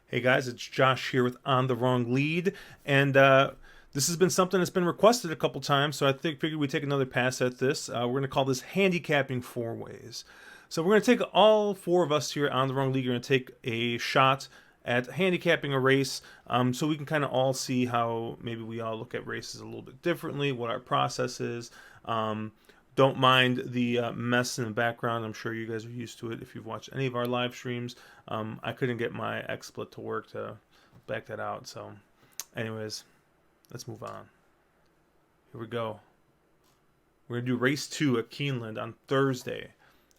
Hey guys, it's Josh here with On the Wrong Lead, and this has been something that's been requested a couple times, so figured we'd take another pass at this. We're going to call this Handicapping Four Ways. So we're going to take all four of us here on the Wrong Lead, we're going to take a shot at handicapping a race, so we can kind of all see how maybe we all look at races a little bit differently, what our process is. Don't mind the mess in the background. I'm sure you guys are used to it if you've watched any of our live streams. I couldn't get my XSplit to work to back that out. So, anyways, let's move on. Here we go. We're going to do race 2 at Keeneland on Thursday,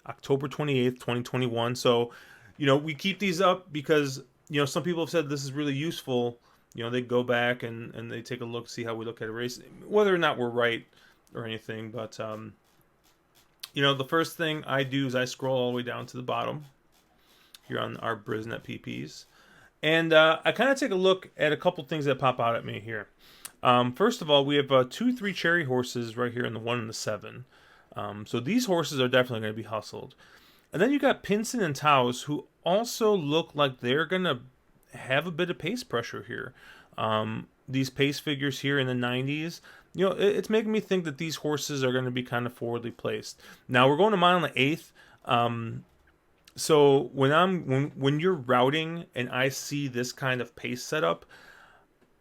October 28th, 2021. So, we keep these up because, some people have said this is really useful. They go back and they take a look, see how we look at a race, whether or not we're right or anything. But, the first thing I do is I scroll all the way down to the bottom here on our Brisnet PPs. And I kind of take a look at a couple things that pop out at me here. First of all, we have 2, 3 cherry horses right here in the 1 and the 7. So these horses are definitely going to be hustled. And then you got Pinson and Taos, who also look like they're going to have a bit of pace pressure here. These pace figures here in the 90s, it's making me think that these horses are going to be kind of forwardly placed. Now we're going to mile on the 8th. So when you're routing and I see this kind of pace setup,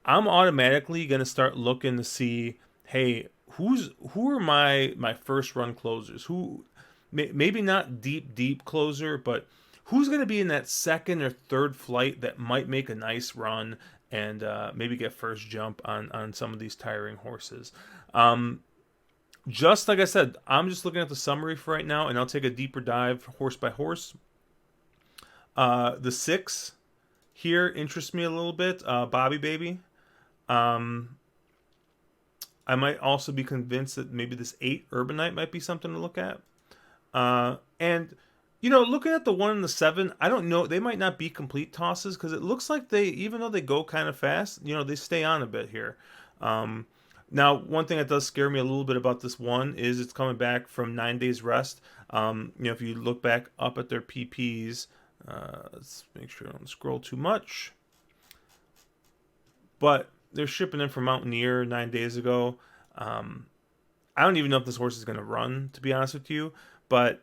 I'm automatically going to start looking to see, hey, who are my first run closers? Who maybe not deep closer, but who's going to be in that second or third flight that might make a nice run and maybe get first jump on some of these tiring horses. Just like I said, I'm just looking at the summary for right now, and I'll take a deeper dive horse by horse. The 6 here interests me a little bit, Bobby Baby. I might also be convinced that maybe this 8 Urbanite might be something to look at. And looking at the 1 and the 7, I don't know. They might not be complete tosses because it looks like even though they go kind of fast, they stay on a bit here. Now, one thing that does scare me a little bit about this 1 is it's coming back from 9 days rest. If you look back up at their PPs, let's make sure I don't scroll too much. But they're shipping in from Mountaineer 9 days ago. I don't even know if this horse is going to run, to be honest with you. But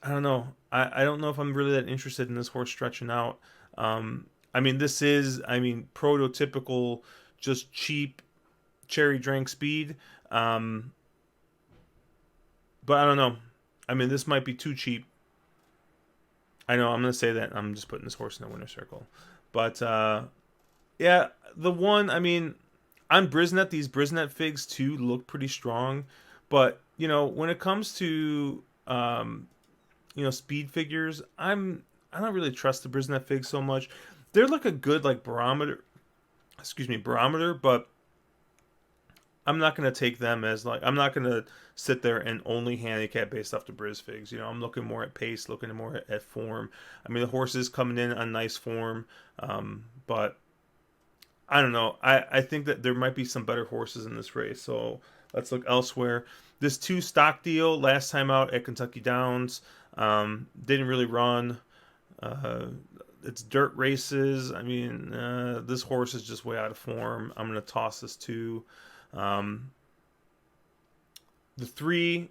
I don't know. I don't know if I'm really that interested in this horse stretching out. This is, prototypical, just cheap cherry drank speed. But I don't know. This might be too cheap. I know, I'm going to say that. I'm just putting this horse in the winner's circle. But, yeah, the 1, on Brisnet, these Brisnet figs, too, look pretty strong. But, when it comes to speed figures, I don't really trust the Brisnet figs so much. They're like a good barometer, but I'm not going to take them as I'm not going to sit there and only handicap based off the Briz figs. I'm looking more at pace, looking more at form. The horse is coming in on nice form, but I don't know. I think that there might be some better horses in this race, so let's look elsewhere. This 2 stock deal last time out at Kentucky Downs didn't really run. It's dirt races. This horse is just way out of form. I'm going to toss this 2. The 3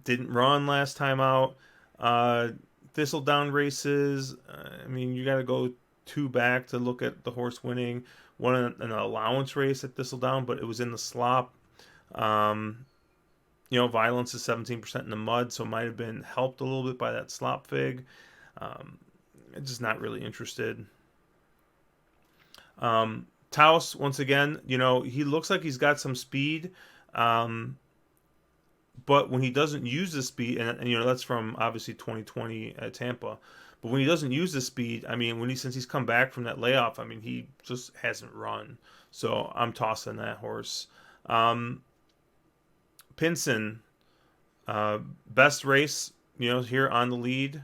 didn't run last time out. Thistledown races. You got to go 2 back to look at the horse winning. Won an allowance race at Thistledown, but it was in the slop. Violence is 17% in the mud, so it might have been helped a little bit by that slop fig. I'm just not really interested. Taos, once again, he looks like he's got some speed, but when he doesn't use the speed, and that's from obviously 2020 at Tampa, but when he doesn't use the speed, since he's come back from that layoff, he just hasn't run. So I'm tossing that horse. Pinson, best race, here on the lead.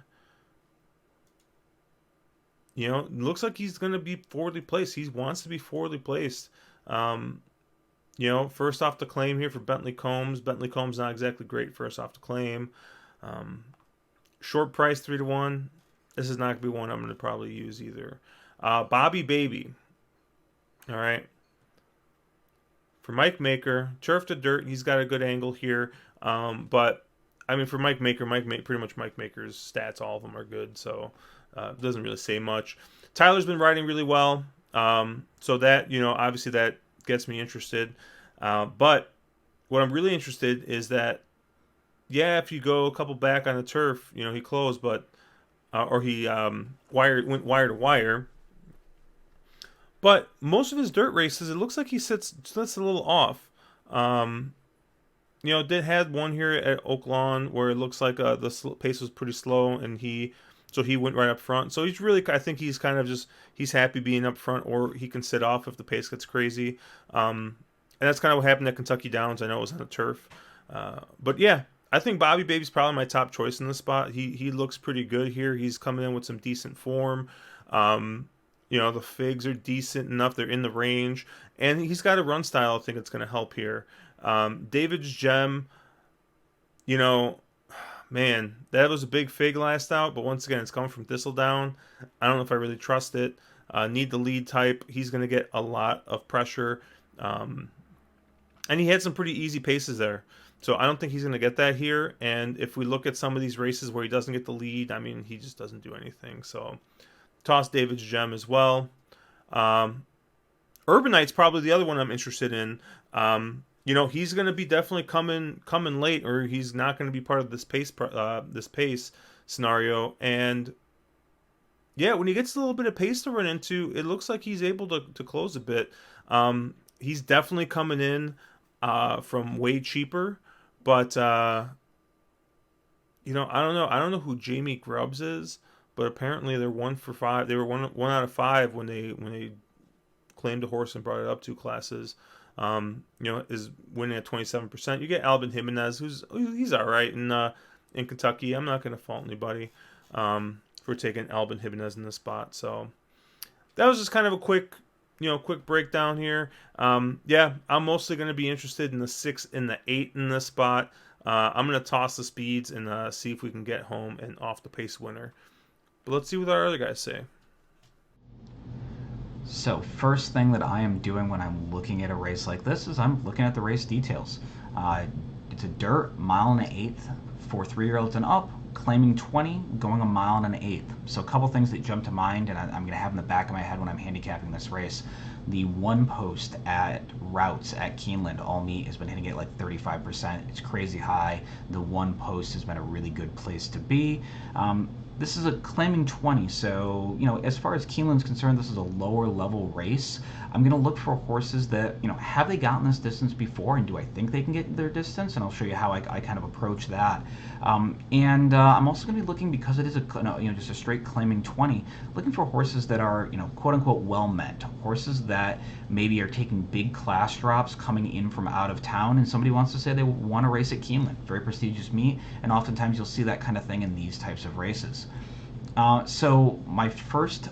Looks like he's going to be forwardly placed. He wants to be forwardly placed. First off the claim here for Bentley Combs. Bentley Combs not exactly great first off the claim. Short price 3-1. This is not going to be one I'm going to probably use either. Bobby Baby. All right. For Mike Maker, turf to dirt, he's got a good angle here. But, I mean, for Mike Maker, pretty much Mike Maker's stats, all of them are good. So, it doesn't really say much. Tyler's been riding really well. So that, obviously that gets me interested. But what I'm really interested is that, yeah, if you go a couple back on the turf, he closed, but, or he went wire to wire. But most of his dirt races, it looks like he sits a little off. Did had one here at Oak Lawn where it looks like the pace was pretty slow, and he went right up front. So I think he's kind of he's happy being up front, or he can sit off if the pace gets crazy. And that's kind of what happened at Kentucky Downs. I know it was on the turf. But yeah, I think Bobby Baby's probably my top choice in the spot. He looks pretty good here. He's coming in with some decent form. The figs are decent enough. They're in the range. And he's got a run style I think it's going to help here. David's Gem, man, that was a big fig last out. But once again, it's coming from Thistledown. I don't know if I really trust it. Need the lead type. He's going to get a lot of pressure. And he had some pretty easy paces there. So I don't think he's going to get that here. And if we look at some of these races where he doesn't get the lead, I mean, he just doesn't do anything. So toss David's Gem as well. Urbanite's probably the other one I'm interested in. He's going to be definitely coming late, or he's not going to be part of this pace scenario. And yeah, when he gets a little bit of pace to run into, it looks like he's able to close a bit. He's definitely coming in from way cheaper, but I don't know. I don't know who Jamie Grubbs is, but apparently they're 1 for 5. They were one out of 5 when they claimed a horse and brought it up 2 classes. Is winning at 27%. You get Albin Jimenez, he's all right in Kentucky. I'm not going to fault anybody for taking Albin Jimenez in this spot. So that was just kind of a quick breakdown here. I'm mostly going to be interested in the 6 and the 8 in this spot. I'm going to toss the speeds and see if we can get home and off the pace winner. But let's see what our other guys say. So first thing that I am doing when I'm looking at a race like this is I'm looking at the race details. It's a dirt 1.1 miles for 3-year-olds and up, claiming 20, going 1 1/8 miles. So a couple things that jump to mind, and I'm going to have in the back of my head when I'm handicapping this race. The one post at routes at Keeneland all meet has been hitting it like 35%. It's crazy high. The one post has been a really good place to be. This is a claiming 20, so as far as Keeneland's concerned, this is a lower level race. I'm going to look for horses that have they gotten this distance before, and do I think they can get their distance? And I'll show you how I kind of approach that. I'm also going to be looking, because it is just a straight claiming 20, looking for horses that are quote unquote well meant, horses that maybe are taking big class drops coming in from out of town, and somebody wants to say they want to race at Keeneland, very prestigious meet, and oftentimes you'll see that kind of thing in these types of races. So my first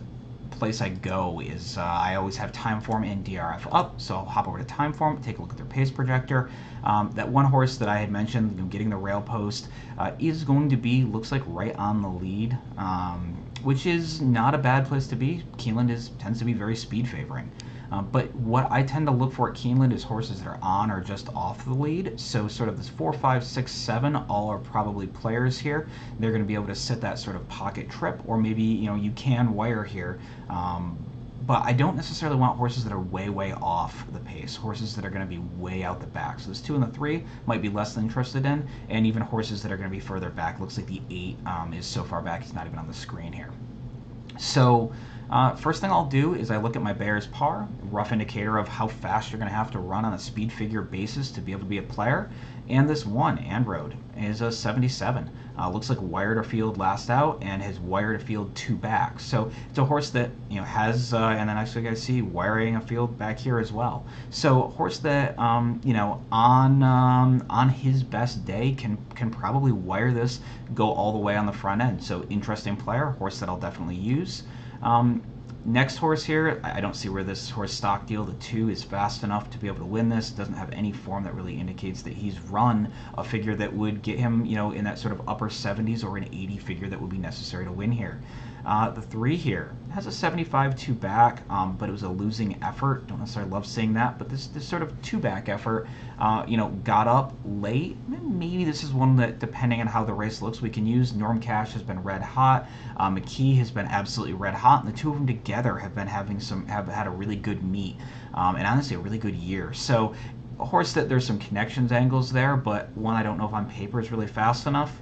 place I go is I always have Timeform and DRF up, so I'll hop over to Timeform, take a look at their pace projector. That one horse that I had mentioned, getting the rail post, is going to be, looks like, right on the lead, which is not a bad place to be. Keeneland tends to be very speed favoring. But what I tend to look for at Keeneland is horses that are on or just off the lead. So sort of this 4, 5, 6, 7, all are probably players here. They're going to be able to sit that sort of pocket trip, or maybe you can wire here. But I don't necessarily want horses that are way off the pace, horses that are going to be way out the back. So this 2 and the 3 might be less than interested in, and even horses that are going to be further back. Looks like the 8 is so far back he's not even on the screen here. So first thing I'll do is I look at my Bears par, rough indicator of how fast you're going to have to run on a speed figure basis to be able to be a player. And this one, Android, is a 77. Looks like wired a field last out and has wired a field 2 back. So it's a horse that has, and then actually you guys see wiring a field back here as well. So a horse that on his best day can probably wire this, go all the way on the front end. So interesting player, horse that I'll definitely use. Next horse here, I don't see where this horse stock deal, the 2, is fast enough to be able to win this. Doesn't have any form that really indicates that he's run a figure that would get him, in that sort of upper 70s or an 80 figure that would be necessary to win here. The 3 here has a 75 2 back, but it was a losing effort. Don't necessarily love seeing that, but this sort of 2 back effort, got up late. Maybe this is one that, depending on how the race looks, we can use. Norm Cash has been red hot. McKee has been absolutely red hot, and the two of them together have had a really good meet, and honestly a really good year. So a horse that there's some connections angles there, but one I don't know if on paper is really fast enough.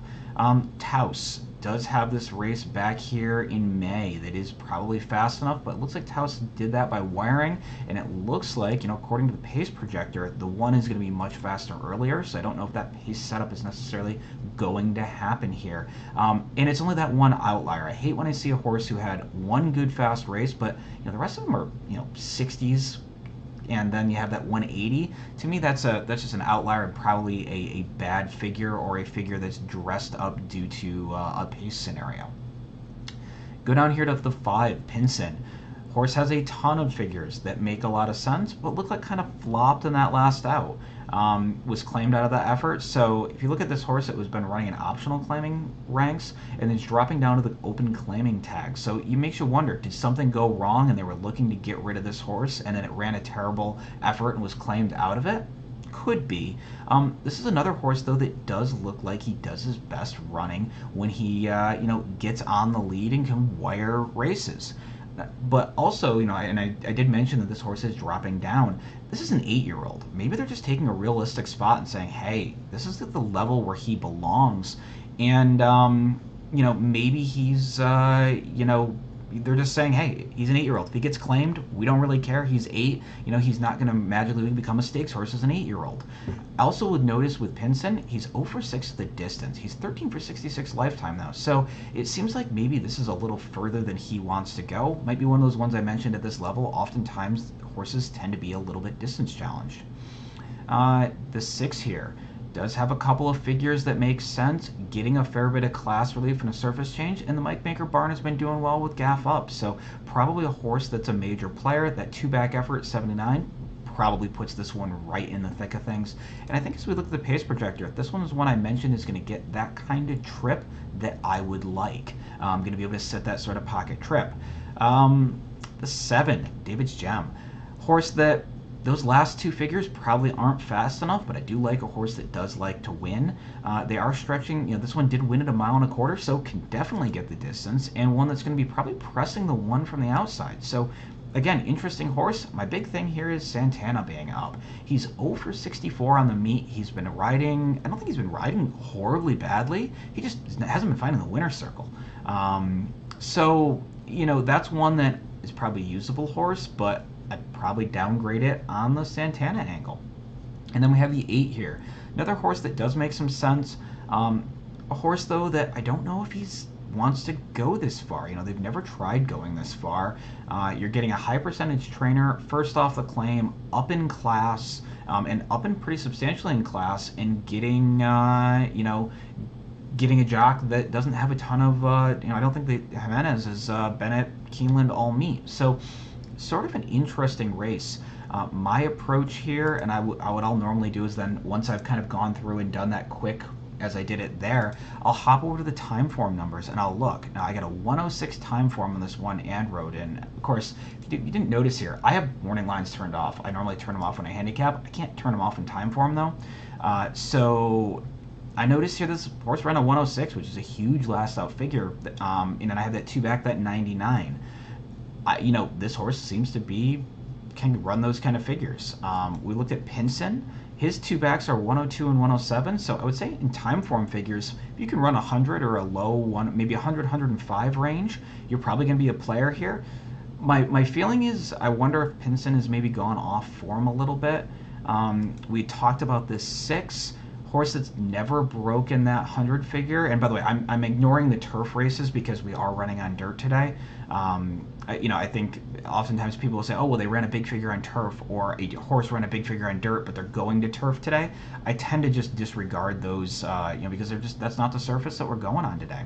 Taos does have this race back here in May that is probably fast enough, but it looks like Taos did that by wiring, and it looks like, according to the pace projector, the one is going to be much faster earlier, so I don't know if that pace setup is necessarily going to happen here. And it's only that one outlier. I hate when I see a horse who had one good fast race, but the rest of them are 60s, and then you have that 180. To me, that's just an outlier and probably a bad figure, or a figure that's dressed up due to a pace scenario. Go down here to the 5, Pinson. Horse has a ton of figures that make a lot of sense, but look like kind of flopped in that last out. Was claimed out of that effort. So if you look at this horse, it was been running in optional claiming ranks, and then it's dropping down to the open claiming tag. So it makes you wonder, did something go wrong and they were looking to get rid of this horse, and then it ran a terrible effort and was claimed out of it? Could be. This is another horse, though, that does look like he does his best running when he gets on the lead and can wire races. But also, and I did mention that this horse is dropping down. This is an 8-year-old. Maybe they're just taking a realistic spot and saying, hey, this is at the level where he belongs. And, maybe he's, they're just saying, hey, he's an 8-year-old. If he gets claimed, we don't really care. He's 8. He's not going to magically become a stakes horse as an 8-year-old. I also would notice with Pinson, he's 0 for 6 at the distance. He's 13 for 66 lifetime now. So it seems like maybe this is a little further than he wants to go. Might be one of those ones I mentioned at this level. Oftentimes, horses tend to be a little bit distance challenged. The 6 here does have a couple of figures that make sense, getting a fair bit of class relief and a surface change, and the Mike Maker barn has been doing well with gaff up, so probably a horse that's a major player. That 2 back effort at 79 probably puts this one right in the thick of things. And I think as we look at the pace projector, this one is one I mentioned is going to get that kind of trip that I would like. I'm going to be able to set that sort of pocket trip. The 7, David's Gem. Horse that those last 2 figures probably aren't fast enough, but I do like a horse that does like to win. They are stretching. This one did win at 1.25 miles, so can definitely get the distance, and one that's going to be probably pressing the one from the outside. So again, interesting horse. My big thing here is Santana being up. He's 0 for 64 on the meet. He's been riding, I don't think he's been riding horribly badly. He just hasn't been finding the winner's circle. So, that's one that is probably a usable horse, but I'd probably downgrade it on the Santana angle. And then we have the 8 here. Another horse that does make some sense. A horse, though, that I don't know if he's wants to go this far. They've never tried going this far. You're getting a high percentage trainer, first off the claim, up in class, and up in pretty substantially in class, and getting, getting a jock that doesn't have a ton of, I don't think that Jimenez has been at Keeneland all meet. So sort of an interesting race. My approach here, and what I'll normally do is then, once I've kind of gone through and done that quick as I did it there, I'll hop over to the time form numbers and I'll look. Now I got a 106 time form on this one and rode in. Of course, if you didn't notice here, I have warning lines turned off. I normally turn them off when I handicap. I can't turn them off in time form though. So I noticed here this horse ran a 106, which is a huge last out figure. And then I have that 2 back, that 99. This horse seems to can run those kind of figures. We looked at Pinson. His 2 backs are 102 and 107, so I would say in time form figures, if you can run 100 or a low one, maybe 100, 105 range, you're probably going to be a player here. My feeling is, I wonder if Pinson has maybe gone off form a little bit. We talked about this 6 horse that's never broken that 100 figure. And by the way, I'm ignoring the turf races because we are running on dirt today. I think oftentimes people will say, oh, well, they ran a big figure on turf, or a horse ran a big figure on dirt, but they're going to turf today. I tend to just disregard those, because that's not the surface that we're going on today.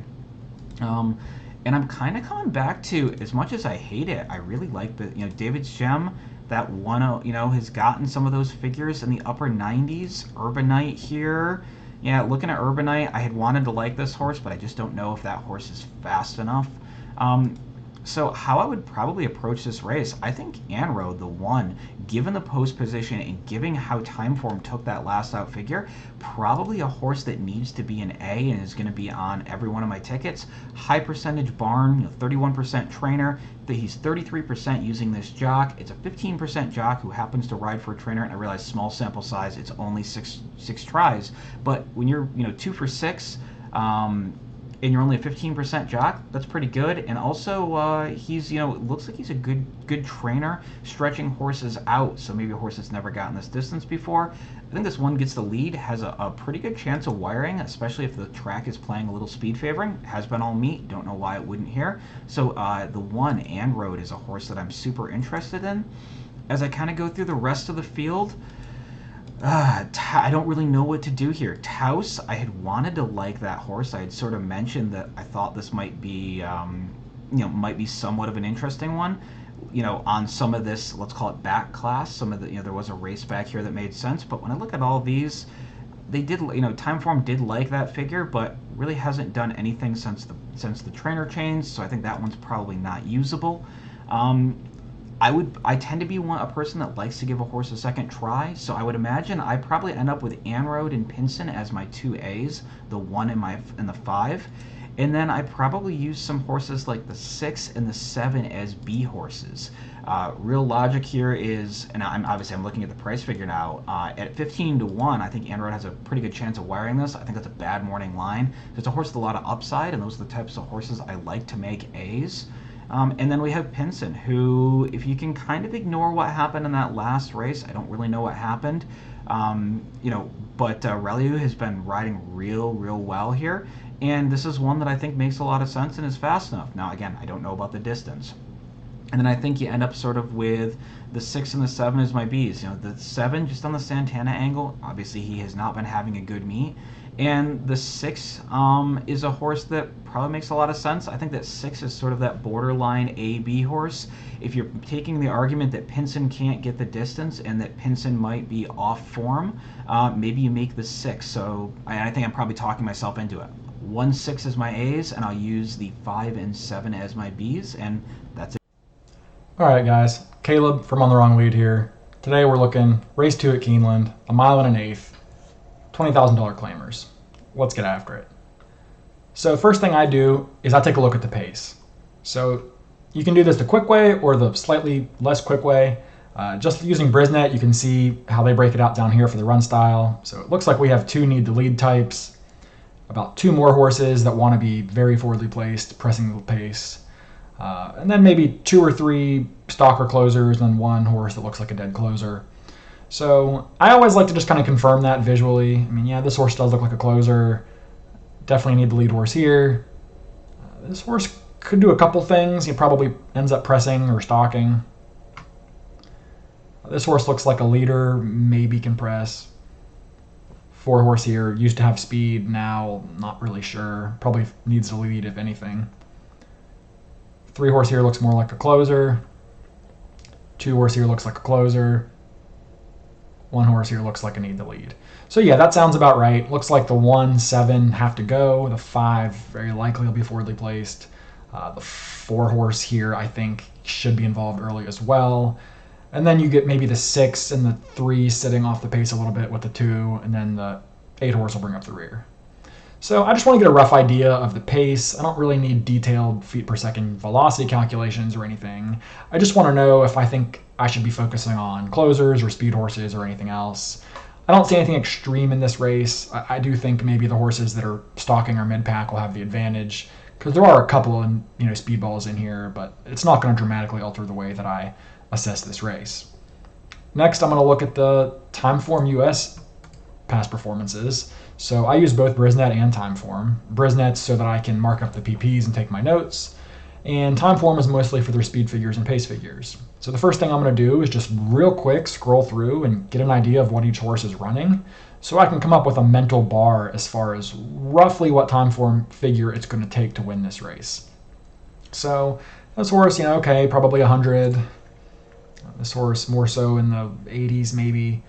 And I'm kind of coming back to, as much as I hate it, I really like the, David's Gem, that one, has gotten some of those figures in the upper 90s. Urbanite here. Yeah, looking at Urbanite, I had wanted to like this horse, but I just don't know if that horse is fast enough. So how I would probably approach this race, I think Anro, the one, given the post position and given how Timeform took that last out figure, probably a horse that needs to be an A and is going to be on every one of my tickets. High percentage barn, 31% trainer. He's 33% using this jock. It's a 15% jock who happens to ride for a trainer, and I realize small sample size, it's only six tries. But when you're 2 for 6, and you're only a 15% jock, that's pretty good. And also, he's, it looks like he's a good trainer, stretching horses out. So maybe a horse that's never gotten this distance before. I think this one gets the lead, has a pretty good chance of wiring, especially if the track is playing a little speed favoring. Has been all meat, don't know why it wouldn't here. So the one, and Road, is a horse that I'm super interested in. As I kind of go through the rest of the field, I don't really know what to do here. Taos, I had wanted to like that horse. I had sort of mentioned that I thought this might be, might be somewhat of an interesting one. On some of this, let's call it back class, some of the, there was a race back here that made sense. But when I look at all these, they did, Timeform did like that figure, but really hasn't done anything since the trainer changed. So I think that one's probably not usable. I tend to be a person that likes to give a horse a second try, so I would imagine I probably end up with Anroad and Pinson as my 2 A's, the 1 and the 5, and then I probably use some horses like the 6 and the 7 as B horses. Real logic here is, and I'm looking at the price figure now, at 15 to 1, I think Anroad has a pretty good chance of wiring this. I think that's a bad morning line. It's a horse with a lot of upside, and those are the types of horses I like to make A's. And then we have Pinson, who, if you can kind of ignore what happened in that last race, I don't really know what happened, but Reliu has been riding real well here, and this is one that I think makes a lot of sense and is fast enough. Now, again, I don't know about the distance. And then I think you end up sort of with the 6 and the 7 as my B's. The 7 just on the Santana angle, obviously he has not been having a good meet. And the 6 is a horse that probably makes a lot of sense. I think that 6 is sort of that borderline A-B horse. If you're taking the argument that Pinson can't get the distance and that Pinson might be off form, maybe you make the 6. So I think I'm probably talking myself into it. 1, 6 is my A's, and I'll use the 5 and 7 as my B's, and that's it. All right, guys. Caleb from On the Wrong Lead here. Today we're looking race 2 at Keeneland, a mile and an eighth. $20,000 claimers. Let's get after it. So first thing I do is I take a look at the pace. So you can do this the quick way or the slightly less quick way. Just using Brisnet, you can see how they break it out down here for the run style. So it looks like we have 2 need to lead types, about 2 more horses that want to be very forwardly placed, pressing the pace, and then maybe 2 or 3 stalker closers, and then 1 horse that looks like a dead closer. So I always like to just kind of confirm that visually. I mean, yeah, this horse does look like a closer. Definitely need the lead horse here. This horse could do a couple things. He probably ends up pressing or stalking. This horse looks like a leader, maybe can press. 4 horse here, used to have speed, now not really sure. Probably needs to lead if anything. 3 horse here looks more like a closer. 2 horse here looks like a closer. 1 horse here looks like a need to lead. So yeah, that sounds about right. Looks like the 1, 7 have to go. The 5 very likely will be forwardly placed. The 4 horse here I think should be involved early as well. And then you get maybe the 6 and the 3 sitting off the pace a little bit with the 2, and then the 8 horse will bring up the rear. So I just want to get a rough idea of the pace. I don't really need detailed feet per second velocity calculations or anything. I just want to know if I think I should be focusing on closers or speed horses or anything else. I don't see anything extreme in this race. I do think maybe the horses that are stalking or mid-pack will have the advantage, because there are a couple of speedballs in here, but it's not going to dramatically alter the way that I assess this race. Next, I'm going to look at the Timeform US past performances. So I use both Brisnet and Timeform. Brisnet so that I can mark up the PPs and take my notes, and Timeform is mostly for their speed figures and pace figures. So the first thing I'm going to do is just real quick scroll through and get an idea of what each horse is running, so I can come up with a mental bar as far as roughly what Timeform figure it's going to take to win this race. So this horse, okay, probably 100. This horse more so in the 80s maybe.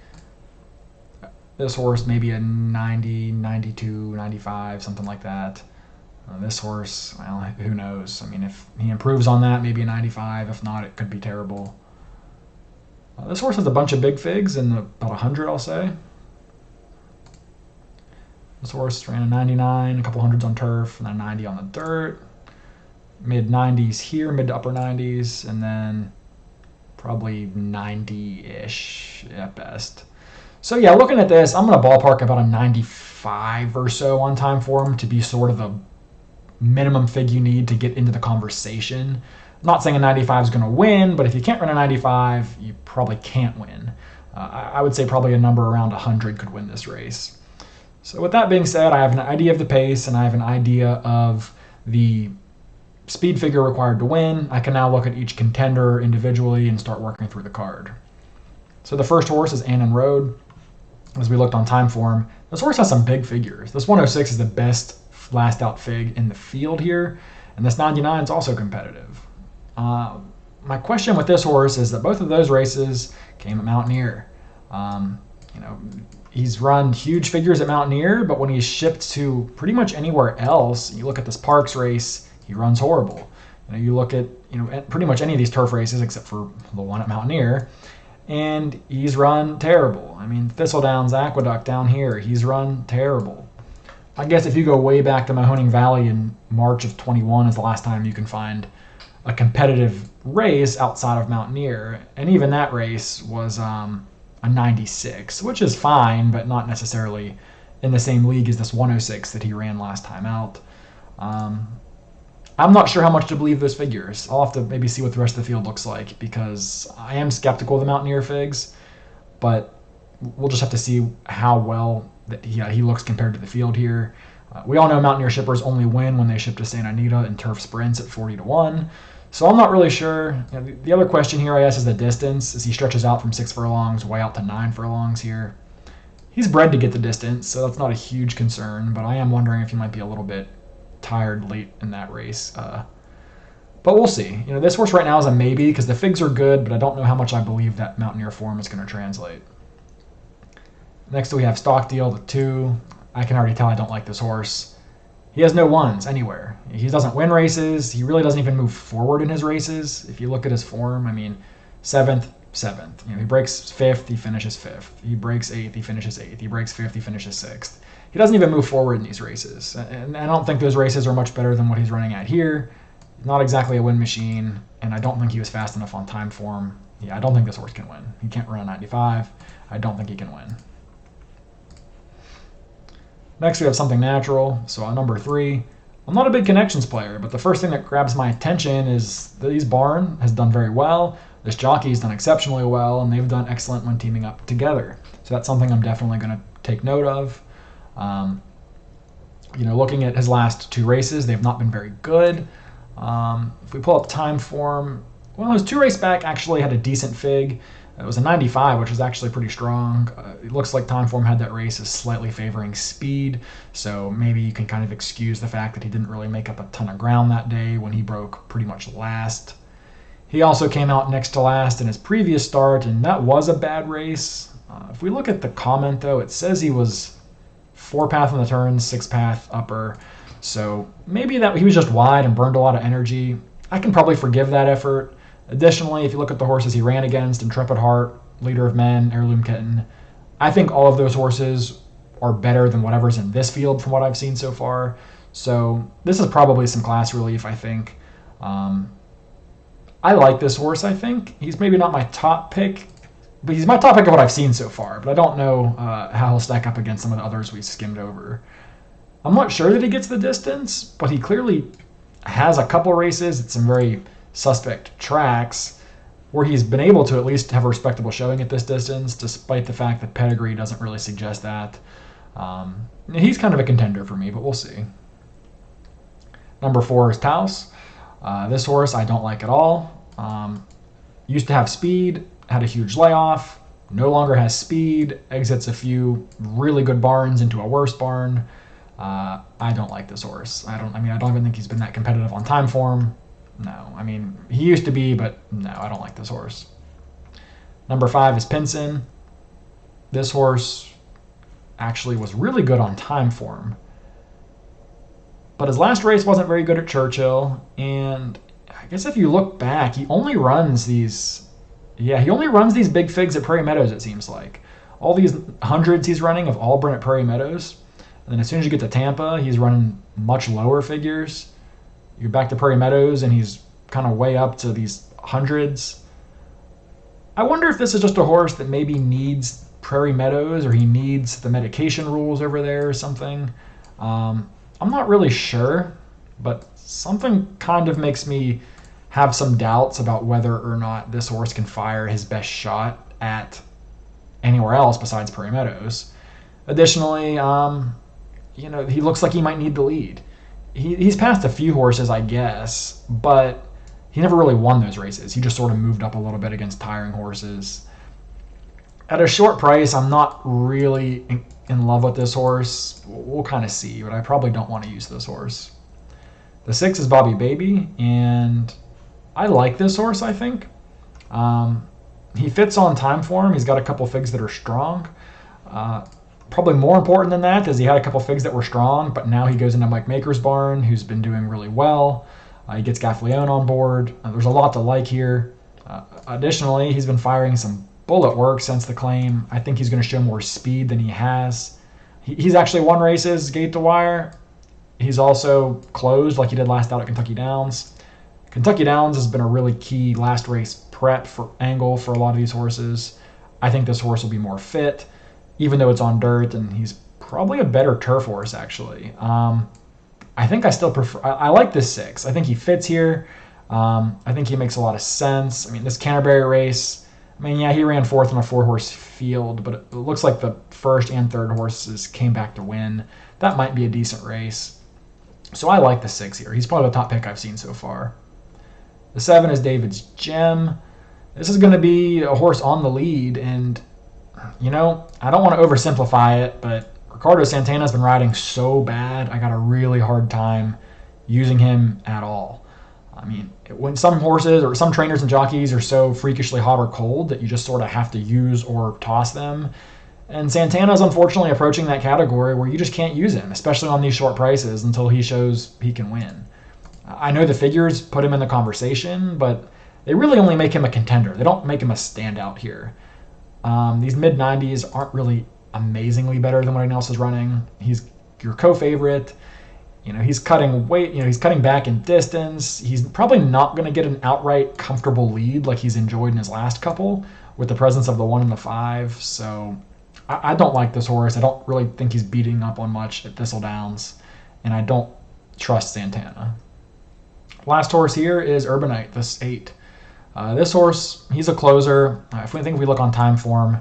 This horse maybe a 90, 92, 95, something like that. This horse, well, who knows? I mean, if he improves on that, maybe a 95. If not, it could be terrible. This horse has a bunch of big figs and about 100, I'll say. This horse ran a 99, a couple hundreds on turf, and then a 90 on the dirt. Mid 90s here, mid to upper 90s, and then probably 90-ish at best. So yeah, looking at this, I'm going to ballpark about a 95 or so on time form to be sort of the minimum fig you need to get into the conversation. I'm not saying a 95 is going to win, but if you can't run a 95, you probably can't win. I would say probably a number around 100 could win this race. So with that being said, I have an idea of the pace and I have an idea of the speed figure required to win. I can now look at each contender individually and start working through the card. So the first horse is Annan Road. As we looked on time form, this horse has some big figures. This 106 is the best last out fig in the field here, and this 99 is also competitive. My question with this horse is that both of those races came at Mountaineer. He's run huge figures at Mountaineer, but when he's shipped to pretty much anywhere else, you look at this Parks race, he runs horrible. You look at pretty much any of these turf races except for the one at Mountaineer, and he's run terrible. I mean, Thistledowns Aqueduct down here, he's run terrible. I guess if you go way back to Mahoning Valley in March of 21 is the last time you can find a competitive race outside of Mountaineer, and even that race was a 96, which is fine, but not necessarily in the same league as this 106 that he ran last time out. I'm not sure how much to believe those figures. I'll have to maybe see what the rest of the field looks like because I am skeptical of the Mountaineer figs, but we'll just have to see how well that he looks compared to the field here. We all know Mountaineer shippers only win when they ship to Santa Anita in turf sprints at 40-1. So I'm not really sure. The other question here, I guess, is the distance, as he stretches out from 6 furlongs way out to 9 furlongs here. He's bred to get the distance, so that's not a huge concern, but I am wondering if he might be a little bit tired late in that race. But we'll see. This horse right now is a maybe because the figs are good, but I don't know how much I believe that Mountaineer form is going to translate. Next we have Stockdale, the 2. I can already tell I don't like this horse. He has no ones anywhere. He doesn't win races. He really doesn't even move forward in his races. If you look at his form, I mean, 7th. He breaks 5th, he finishes 5th. He breaks 8th, he finishes 8th. He breaks 5th, he finishes 6th. He doesn't even move forward in these races. And I don't think those races are much better than what he's running at here. Not exactly a win machine, and I don't think he was fast enough on time form. Yeah, I don't think this horse can win. He can't run a 95. I don't think he can win. Next, we have Something Natural. So on number 3, I'm not a big connections player, but the first thing that grabs my attention is that his barn has done very well. This jockey's done exceptionally well, and they've done excellent when teaming up together. So that's something I'm definitely going to take note of. Looking at his last 2 races, they've not been very good. If we pull up time form, well, his 2 race back actually had a decent fig. It was a 95, which was actually pretty strong. It looks like time form had that race as slightly favoring speed, so maybe you can kind of excuse the fact that he didn't really make up a ton of ground that day when he broke pretty much last. He also came out next to last in his previous start, and that was a bad race. If we look at the comment, though, it says he was 4 path on the turns, 6 path upper, so maybe that he was just wide and burned a lot of energy. I can probably forgive that effort. Additionally, if you look at the horses he ran against, Intrepid Heart, Leader of Men, Heirloom Kitten, I think all of those horses are better than whatever's in this field from what I've seen so far. So this is probably some class relief, I think. I like this horse, I think. He's maybe not my top pick, but he's my top pick of what I've seen so far. But I don't know how he'll stack up against some of the others we skimmed over. I'm not sure that he gets the distance, but he clearly has a couple races at some very suspect tracks where he's been able to at least have a respectable showing at this distance, despite the fact that pedigree doesn't really suggest that. He's kind of a contender for me, but we'll see. Number 4 is Taos. This horse I don't like at all. Used to have speed, had a huge layoff, no longer has speed, exits a few really good barns into a worse barn. I don't like this horse. I don't even think he's been that competitive on time form. No, I mean, he used to be, but no, I don't like this horse. Number 5 is Pinson. This horse actually was really good on time form. But his last race wasn't very good at Churchill, and I guess if you look back, he only runs these big figs at Prairie Meadows, it seems like. All these hundreds he's running have all been at Prairie Meadows. And then as soon as you get to Tampa, he's running much lower figures. You're back to Prairie Meadows, and he's kind of way up to these hundreds. I wonder if this is just a horse that maybe needs Prairie Meadows, or he needs the medication rules over there or something. I'm not really sure, but something kind of makes me have some doubts about whether or not this horse can fire his best shot at anywhere else besides Prairie Meadows. Additionally, he looks like he might need the lead. He's passed a few horses, I guess, but he never really won those races. He just sort of moved up a little bit against tiring horses. At a short price, I'm not really in love with this horse. We'll kind of see, but I probably don't want to use this horse. The 6 is Bobby Baby, and I like this horse, I think. He fits on time form. He's got a couple figs that are strong. Probably more important than that is he had a couple figs that were strong, but now he goes into Mike Maker's barn, who's been doing really well. He gets Gaffleone on board. There's a lot to like here. Additionally, he's been firing some bullet work since the claim. I think he's going to show more speed than he has. He's actually won races gate to wire. He's also closed like he did last out at Kentucky Downs. Kentucky Downs has been a really key last race prep for angle for a lot of these horses. I think this horse will be more fit, even though it's on dirt, and he's probably a better turf horse, actually. I think I still prefer... I like this 6. I think he fits here. I think he makes a lot of sense. I mean, this Canterbury race... he ran 4th on a 4-horse field, but it looks like the 1st and 3rd horses came back to win. That might be a decent race. So I like the 6 here. He's probably the top pick I've seen so far. The 7 is David's Gem. This is going to be a horse on the lead, and, I don't want to oversimplify it, but Ricardo Santana's been riding so bad, I got a really hard time using him at all. When some horses or some trainers and jockeys are so freakishly hot or cold that you just sort of have to use or toss them. And Santana's unfortunately approaching that category where you just can't use him, especially on these short prices, until he shows he can win. I know the figures put him in the conversation, but they really only make him a contender. They don't make him a standout here. These mid-90s aren't really amazingly better than what anyone else is running. He's your co-favorite. He's cutting weight. He's cutting back in distance. He's probably not going to get an outright comfortable lead like he's enjoyed in his last couple with the presence of the 1 and the 5. So I don't like this horse. I don't really think he's beating up on much at Thistledowns, and I don't trust Santana. Last horse here is Urbanite, this 8. This horse, he's a closer. If we look on time form,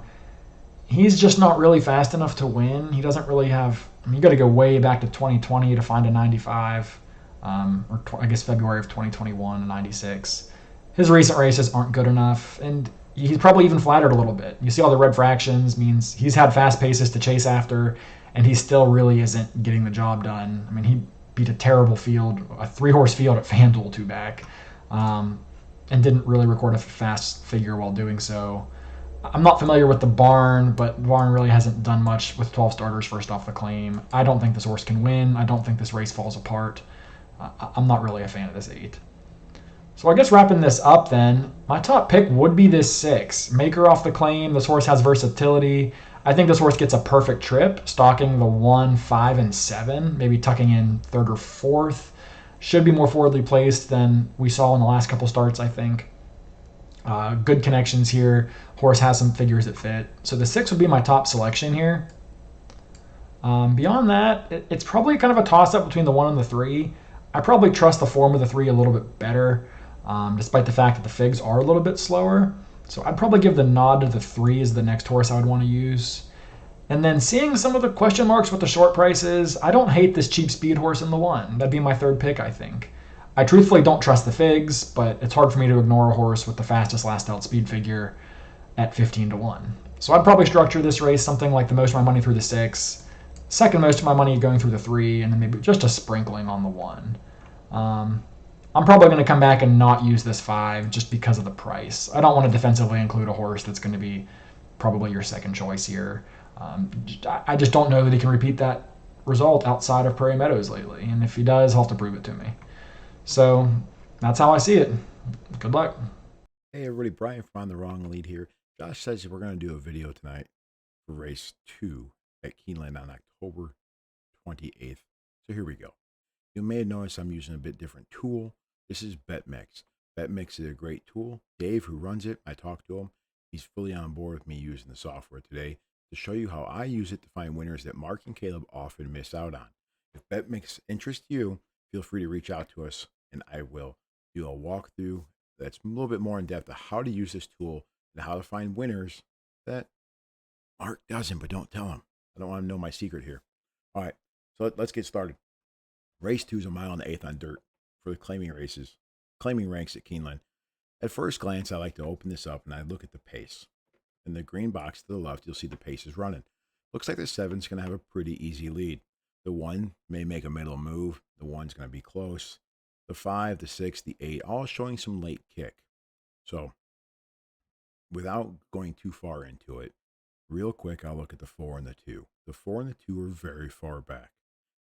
he's just not really fast enough to win. He doesn't really have... you got to go way back to 2020 to find a 95, February of 2021, a 96. His recent races aren't good enough, and he's probably even flattered a little bit. You see all the red fractions, means he's had fast paces to chase after, and he still really isn't getting the job done. He beat a terrible field, a 3-horse field at FanDuel 2 back, and didn't really record a fast figure while doing so. I'm not familiar with the barn, but the barn really hasn't done much with 12 starters first off the claim. I don't think this horse can win. I don't think this race falls apart. I'm not really a fan of this 8. So I guess wrapping this up then, my top pick would be this 6. Maker off the claim. This horse has versatility. I think this horse gets a perfect trip, stalking the 1, 5, and 7, maybe tucking in 3rd or 4th. Should be more forwardly placed than we saw in the last couple starts, I think. Good connections here. Horse has some figures that fit. So the 6 would be my top selection here. Beyond that, it's probably kind of a toss-up between the 1 and the 3. I probably trust the form of the 3 a little bit better, despite the fact that the figs are a little bit slower. So I'd probably give the nod to the 3 as the next horse I would want to use. And then seeing some of the question marks with the short prices, I don't hate this cheap speed horse in the 1. That'd be my 3rd pick, I think. I truthfully don't trust the figs, but it's hard for me to ignore a horse with the fastest last out speed figure at 15-1. So I'd probably structure this race something like the most of my money through the 6, second most of my money going through the 3, and then maybe just a sprinkling on the 1. I'm probably going to come back and not use this 5 just because of the price. I don't want to defensively include a horse that's going to be probably your second choice here. I just don't know that he can repeat that result outside of Prairie Meadows lately. And if he does, he'll have to prove it to me. So that's how I see it. Good luck. Hey everybody, Brian from On the Wrong Lead here. Josh says we're going to do a video tonight for race 2 at Keeneland on October 28th. So here we go. You may have noticed I'm using a bit different tool. This is Betmix. Betmix is a great tool. Dave, who runs it, I talked to him. He's fully on board with me using the software today to show you how I use it to find winners that Mark and Caleb often miss out on. If Betmix interests you, feel free to reach out to us and I will do a walkthrough that's a little bit more in depth of how to use this tool and how to find winners that Mark doesn't, but don't tell him. I don't want to know my secret here. All right, so let's get started. Race 2 is a mile and an eighth on dirt for the claiming ranks at Keeneland. At first glance, I like to open this up and I look at the pace. In the green box to the left, you'll see the pace is running. Looks like the 7's going to have a pretty easy lead. The 1 may make a middle move. The 1's going to be close. The 5, the 6, the 8, all showing some late kick. So, without going too far into it, real quick, I'll look at the 4 and the 2. The 4 and the 2 are very far back.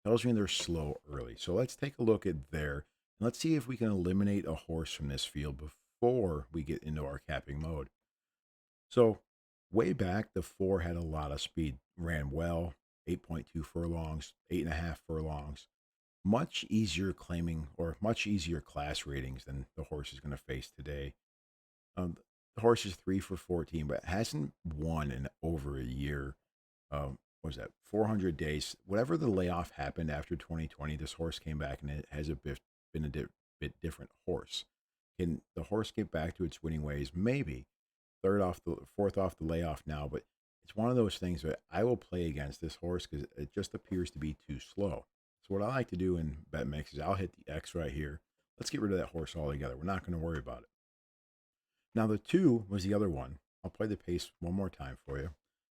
Tells me they're slow early. So let's take a look at there. And let's see if we can eliminate a horse from this field before we get into our capping mode. So, way back, the 4 had a lot of speed. Ran well, 8.2 furlongs, 8.5 furlongs. Much easier claiming or much easier class ratings than the horse is going to face today. The horse is 3 for 14, but hasn't won in over a year. What was that? 400 days. Whatever the layoff happened after 2020, this horse came back and it has been a bit different horse. Can the horse get back to its winning ways? Maybe. Fourth off the layoff now, but it's one of those things that I will play against this horse because it just appears to be too slow. So what I like to do in Betmix is I'll hit the X right here. Let's get rid of that horse altogether. We're not going to worry about it. Now the 2 was the other one. I'll play the pace one more time for you.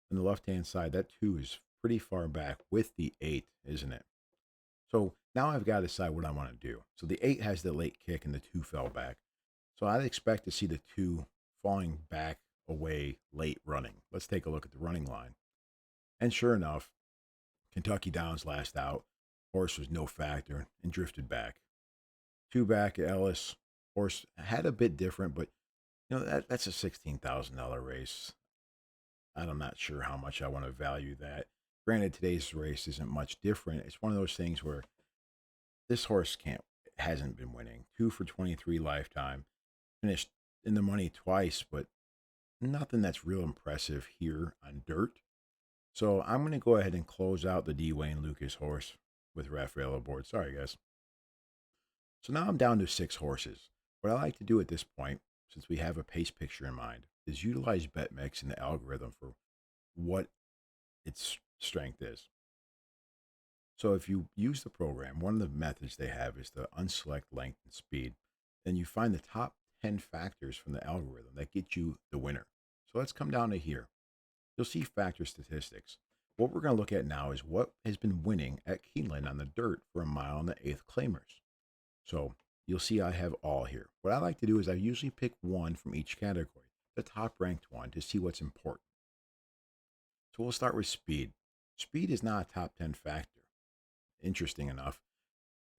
On the left-hand side, that 2 is pretty far back with the 8, isn't it? So now I've got to decide what I want to do. So the 8 has the late kick and the 2 fell back. So I'd expect to see the 2 falling back away late running. Let's take a look at the running line. And sure enough, Kentucky Downs last out. Horse was no factor and drifted back. 2 back at Ellis. Horse had a bit different, but you know that's a $16,000 race. I'm not sure how much I want to value that. Granted, today's race isn't much different. It's one of those things where this horse hasn't been winning. 2 for 23 lifetime. Finished in the money twice, but nothing that's real impressive here on dirt. So I'm going to go ahead and close out the D. Wayne Lucas horse with Raphael aboard. Sorry, guys. So now I'm down to 6 horses. What I like to do at this point, since we have a pace picture in mind, is utilize Betmix and the algorithm for what its strength is. So if you use the program, one of the methods they have is to unselect length and speed. Then you find the top 10 factors from the algorithm that get you the winner. So let's come down to here. You'll see factor statistics. What we're going to look at now is what has been winning at Keeneland on the dirt for a mile and the eighth claimers. So you'll see I have all here. What I like to do is I usually pick one from each category, the top ranked one, to see what's important. So we'll start with speed. Speed is not a top 10 factor. Interesting enough,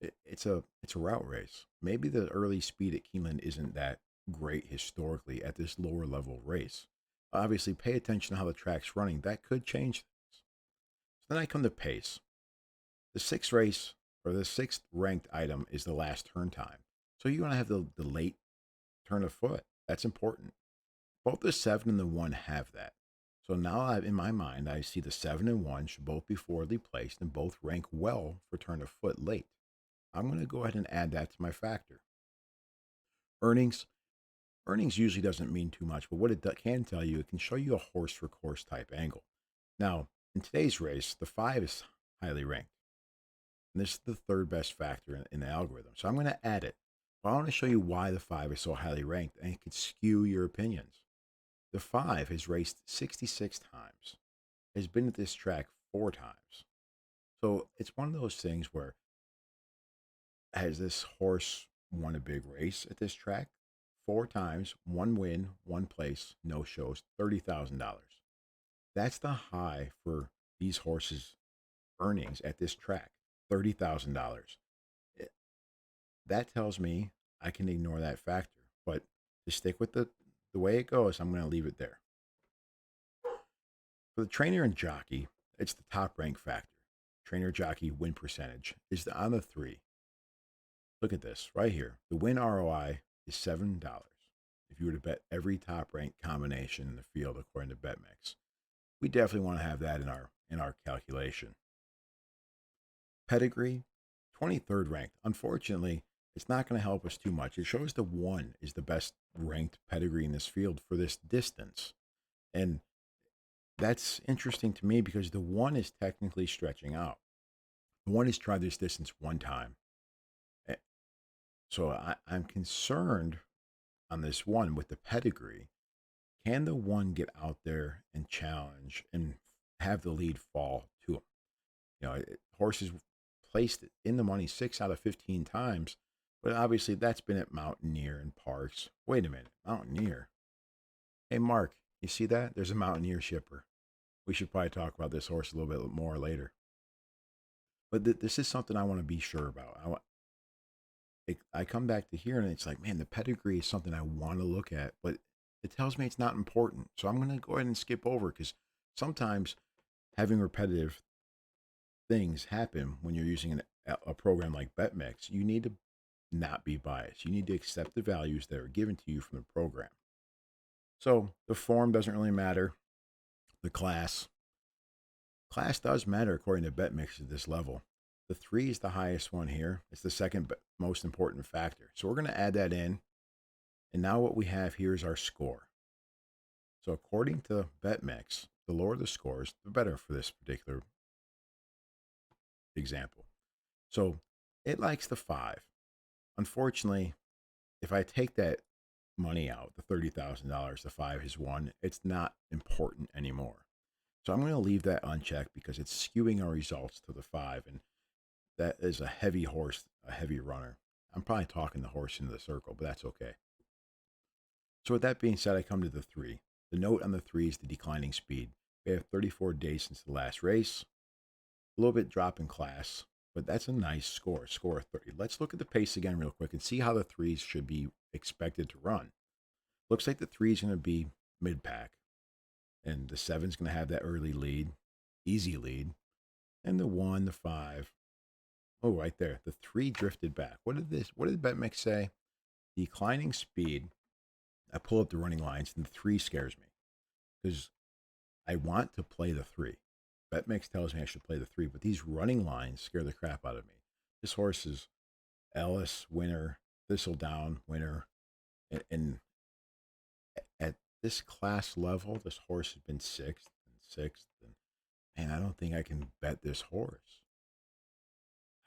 it's a route race. Maybe the early speed at Keeneland isn't that great historically at this lower level race. Obviously, pay attention to how the track's running. That could change things. So then I come to pace. The sixth ranked item is the last turn time. So you want to have the late turn of foot. That's important. Both the 7 and the 1 have that. So now in my mind, I see the 7 and 1 should both be forwardly placed and both rank well for turn of foot late. I'm going to go ahead and add that to my factor. Earnings. Earnings usually doesn't mean too much, but what it can tell you, it can show you a horse for course type angle. Now, in today's race, the 5 is highly ranked. And this is the third best factor in the algorithm. So I'm going to add it. But I want to show you why the 5 is so highly ranked, and it could skew your opinions. The 5 has raced 66 times, has been at this track 4 times. So it's one of those things where, has this horse won a big race at this track? 4 times, 1 win, 1 place, no shows, $30,000. That's the high for these horses earnings at this track, $30,000. That tells me I can ignore that factor. But to stick with the way it goes, I'm going to leave it there. For the trainer and jockey, it's the top rank factor. Trainer jockey win percentage is on the 3. Look at this right here. The win ROI is $7 if you were to bet every top ranked combination in the field according to Betmix. We definitely want to have that in our calculation. Pedigree, 23rd ranked. Unfortunately, it's not going to help us too much. It shows the 1 is the best ranked pedigree in this field for this distance. And that's interesting to me because the 1 is technically stretching out. The 1 has tried this distance one time. So I'm concerned on this 1 with the pedigree. Can the 1 get out there and challenge and have the lead fall to him? You know, horses placed in the money 6 out of 15 times, but obviously that's been at Mountaineer and Parks. Wait a minute, Mountaineer. Hey, Mark, you see that? There's a Mountaineer shipper. We should probably talk about this horse a little bit more later. But this is something I want to be sure about. I come back to here and it's like, man, the pedigree is something I want to look at, but it tells me it's not important. So I'm going to go ahead and skip over because sometimes having repetitive things happen when you're using a program like Betmix. You need to not be biased. You need to accept the values that are given to you from the program. So the form doesn't really matter. The class does matter according to Betmix at this level. The 3 is the highest one here. It's the second most important factor. So we're going to add that in. And now what we have here is our score. So according to Betmix, the lower the scores, the better for this particular example. So it likes the 5. Unfortunately, if I take that money out, the $30,000, the 5 has won, it's not important anymore. So I'm going to leave that unchecked because it's skewing our results to the 5. And that is a heavy horse, a heavy runner. I'm probably talking the horse into the circle, but that's okay. So with that being said, I come to the 3. The note on the 3 is the declining speed. We have 34 days since the last race. A little bit drop in class, but that's a nice score of 30. Let's look at the pace again real quick and see how the 3s should be expected to run. Looks like the 3 is going to be mid-pack, and the 7 is going to have that early lead, easy lead, and the 1, the 5. Oh, right there. The 3 drifted back. What did Betmix say? Declining speed. I pull up the running lines, and the 3 scares me because I want to play the 3. Betmix tells me I should play the 3, but these running lines scare the crap out of me. This horse is Ellis, winner, Thistledown, winner, and at this class level, this horse has been 6th and 6th, and I don't think I can bet this horse.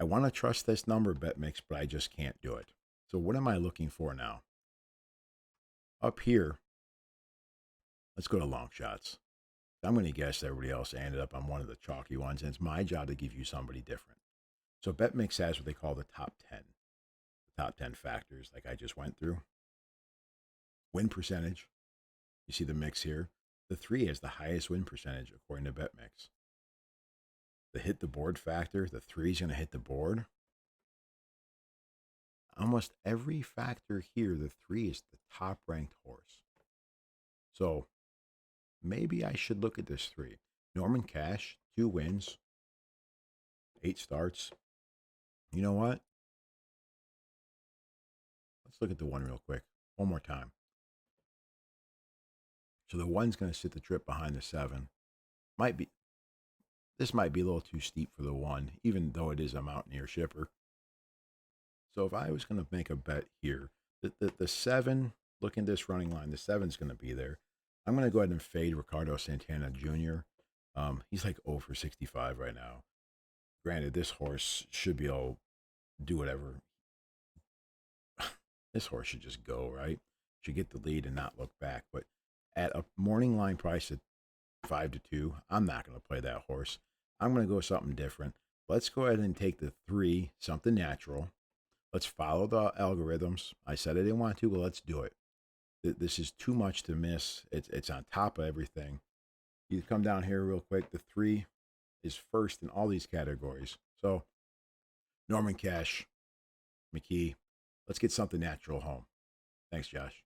I want to trust this number, Betmix, but I just can't do it. So what am I looking for now? Up here, let's go to long shots. I'm going to guess everybody else ended up on one of the chalky ones, and it's my job to give you somebody different. So Betmix has what they call the top 10. The top 10 factors like I just went through. Win percentage. You see the mix here. The 3 has the highest win percentage according to Betmix. The hit the board factor, the 3 is going to hit the board. Almost every factor here, the 3 is the top ranked horse. So maybe I should look at this 3. Norman Cash, 2 wins, 8 starts. You know what? Let's look at the 1 real quick. One more time. So the 1's going to sit the trip behind the 7. This might be a little too steep for the 1, even though it is a Mountaineer shipper. So if I was going to make a bet here, the 7, look at this running line, the 7's going to be there. I'm going to go ahead and fade Ricardo Santana Jr. He's like 0 for 65 right now. Granted, this horse should be able to do whatever. This horse should just go, right? Should get the lead and not look back. But at a morning line price at 5-2, I'm not going to play that horse. I'm going to go something different. Let's go ahead and take the 3, something natural. Let's follow the algorithms. I said I didn't want to, but let's do it. This is too much to miss. It's on top of everything. You come down here real quick. The 3, is first in all these categories. So, Norman Cash, McKee, let's get something natural home. Thanks, Josh.